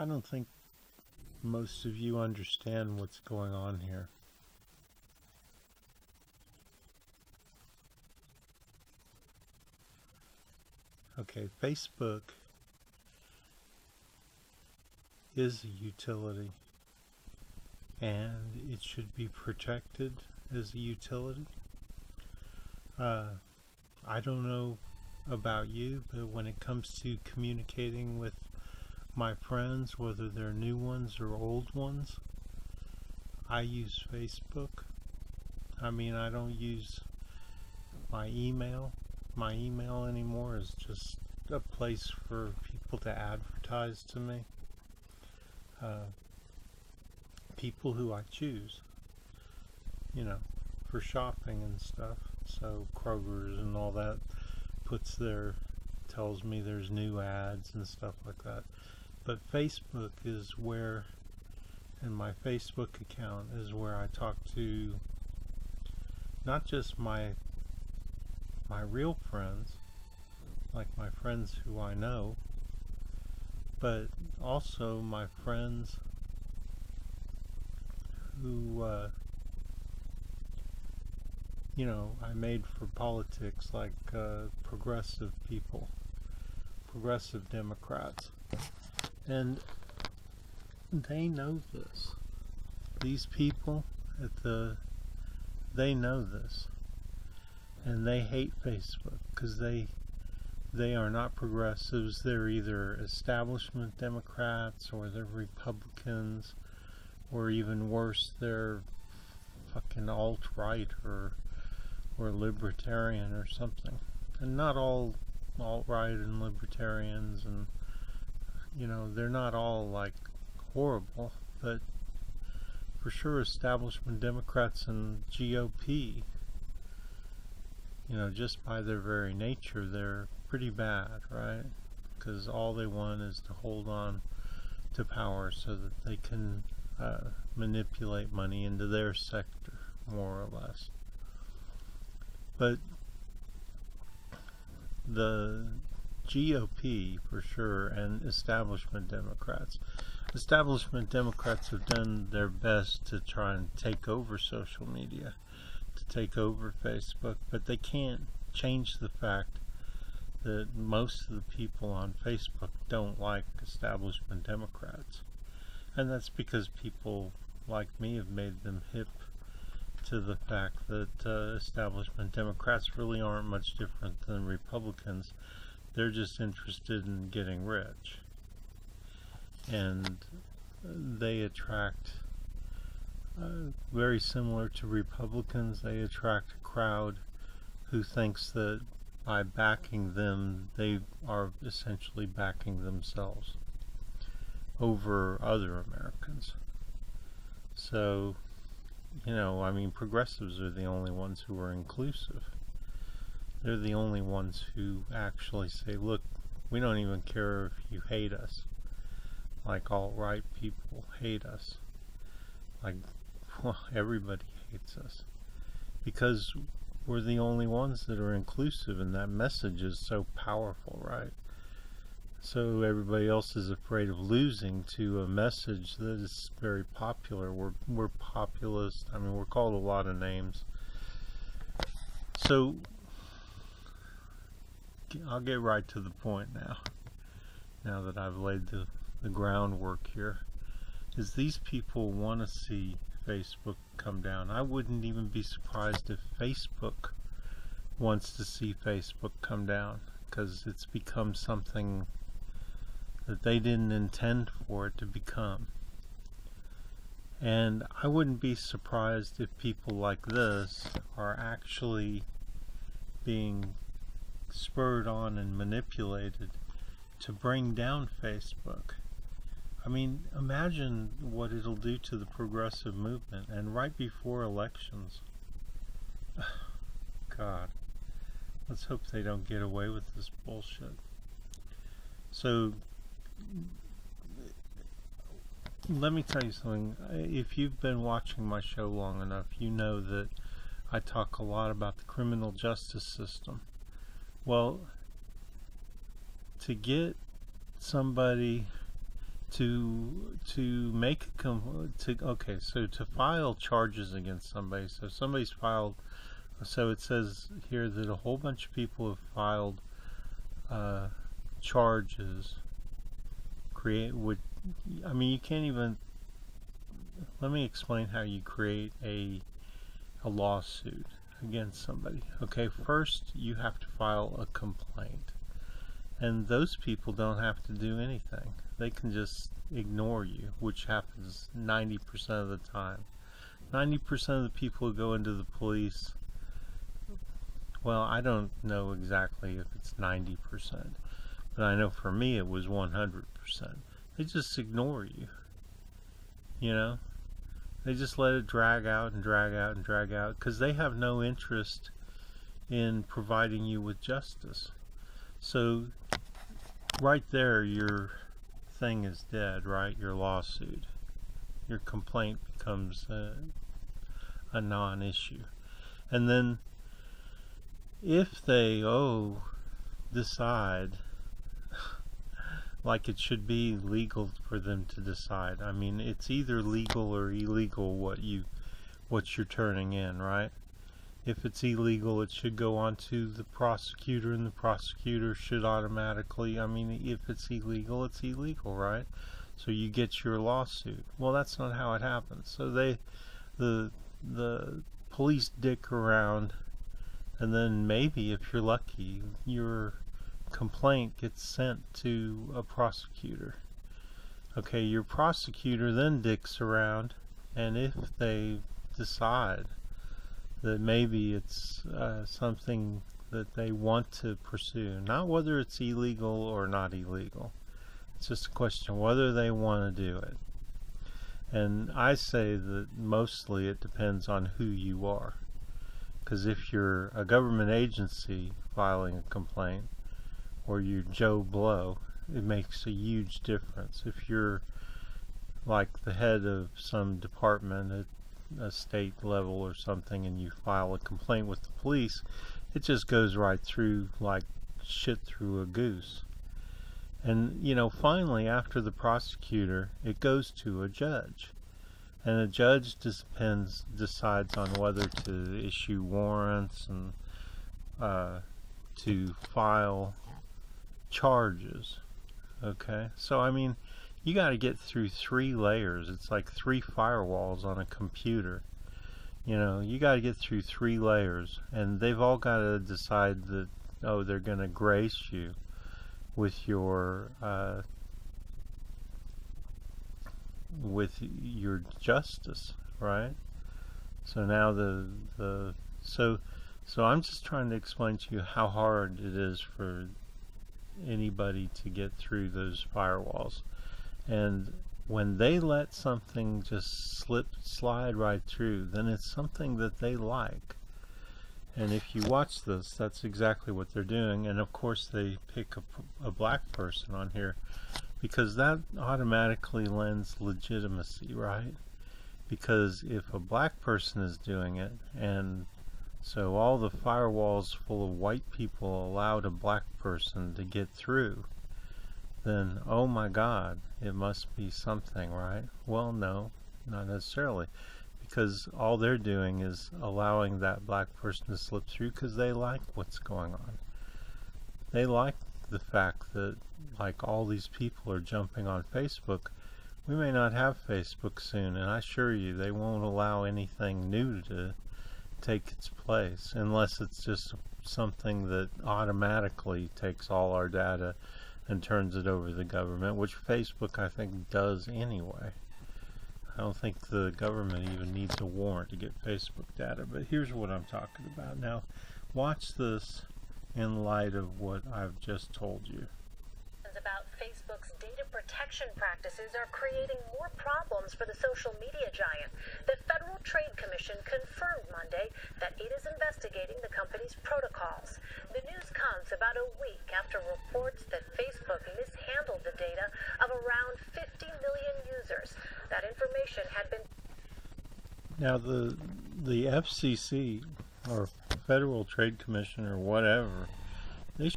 I don't think most of you understand what's going on here. Okay, Facebook is a utility, and it should be protected as a utility. I don't know about you, but when it comes to communicating with my friends, whether they're new ones or old ones, I use Facebook. I mean, I don't use my email. My email anymore is just a place for people to advertise to me. People who I choose, for shopping and stuff. So Kroger's and all that tells me there's new ads and stuff like that. But Facebook is where, and my Facebook account is where I talk to not just my real friends, like my friends who I know, but also my friends who, I made for politics, like progressive people, progressive Democrats. And they know this. These people they know this. And they hate Facebook because they are not progressives. They're either establishment Democrats or they're Republicans, or even worse, they're fucking alt-right or libertarian or something. And not all alt-right and libertarians, and they're not all like horrible, but for sure establishment Democrats and GOP, just by their very nature, they're pretty bad, right? Because all they want is to hold on to power so that they can manipulate money into their sector, more or less. But the GOP, for sure, and establishment Democrats have done their best to try and take over social media, to take over Facebook, but they can't change the fact that most of the people on Facebook don't like establishment Democrats. And that's because people like me have made them hip to the fact that establishment Democrats really aren't much different than Republicans. They're just interested in getting rich. And they attract, very similar to Republicans, they attract a crowd who thinks that by backing them, they are essentially backing themselves over other Americans. So, progressives are the only ones who are inclusive. They're the only ones who actually say, look, we don't even care if you hate us. Like alt-right people hate us. Like, everybody hates us. Because we're the only ones that are inclusive, and that message is so powerful, right? So everybody else is afraid of losing to a message that is very popular. We're populist. We're called a lot of names. So I'll get right to the point now that I've laid the groundwork here, is these people want to see Facebook come down. I wouldn't even be surprised if Facebook wants to see Facebook come down, because it's become something that they didn't intend for it to become. And I wouldn't be surprised if people like this are actually being spurred on and manipulated to bring down Facebook. Imagine what it'll do to the progressive movement, and right before elections. God, let's hope they don't get away with this bullshit. So, let me tell you something. If you've been watching my show long enough, you know that I talk a lot about the criminal justice system. Well, to get somebody to make to file charges against somebody. So somebody's filed. So it says here that a whole bunch of people have filed charges. I mean, you can't even. Let me explain how you create a lawsuit against somebody. Okay, first you have to file a complaint. And those people don't have to do anything. They can just ignore you, which happens 90% of the time. 90% of the people who go into the police, well, I don't know exactly if it's 90%, but I know for me it was 100%. They just ignore you, you know? They just let it drag out and drag out and drag out because they have no interest in providing you with justice. So right there, your thing is dead, right? Your lawsuit, your complaint becomes a non-issue. And then if they decide like it should be legal for them to decide. I mean, it's either legal or illegal what you're turning in, right? If it's illegal, it should go on to the prosecutor, and the prosecutor should automatically, I mean, if it's illegal, right? So you get your lawsuit. Well, that's not how it happens. So the police dick around, and then maybe if you're lucky, your complaint gets sent to a prosecutor. Okay, your prosecutor then dicks around, and if they decide that maybe it's something that they want to pursue, not whether it's illegal or not illegal, it's just a question whether they want to do it. And I say that mostly it depends on who you are, because if you're a government agency filing a complaint, or you're Joe Blow, it makes a huge difference. If you're like the head of some department at a state level or something, and you file a complaint with the police, it just goes right through like shit through a goose. And you know, finally, after the prosecutor, it goes to a judge, and a judge decides on whether to issue warrants and to file charges. Okay, so I mean, you got to get through 3 layers. It's like 3 firewalls on a computer. You know, you got to get through 3 layers, and they've all got to decide that, oh, they're going to grace you with your justice, right? So now so I'm just trying to explain to you how hard it is for anybody to get through those firewalls. And when they let something just slide right through, then it's something that they like. And if you watch this, that's exactly what they're doing. And of course they pick a black person on here because that automatically lends legitimacy, right? Because if a black person is doing it, and so all the firewalls full of white people allowed a black person to get through, then oh my God, it must be something, right? Well, no, not necessarily, because all they're doing is allowing that black person to slip through because they like what's going on. They like the fact that like all these people are jumping on Facebook. We may not have Facebook soon, and I assure you they won't allow anything new to take its place unless it's just something that automatically takes all our data and turns it over to the government, which Facebook I think does anyway. I don't think the government even needs a warrant to get Facebook data, but here's what I'm talking about. Now watch this in light of what I've just told you. About Facebook's data protection practices are creating more problems for the social media giant. The Federal Trade Commission confirmed Monday that it is investigating the company's protocols. The news comes about a week after reports that Facebook mishandled the data of around 50 million users. That information had been... Now the FCC, or Federal Trade Commission, or whatever,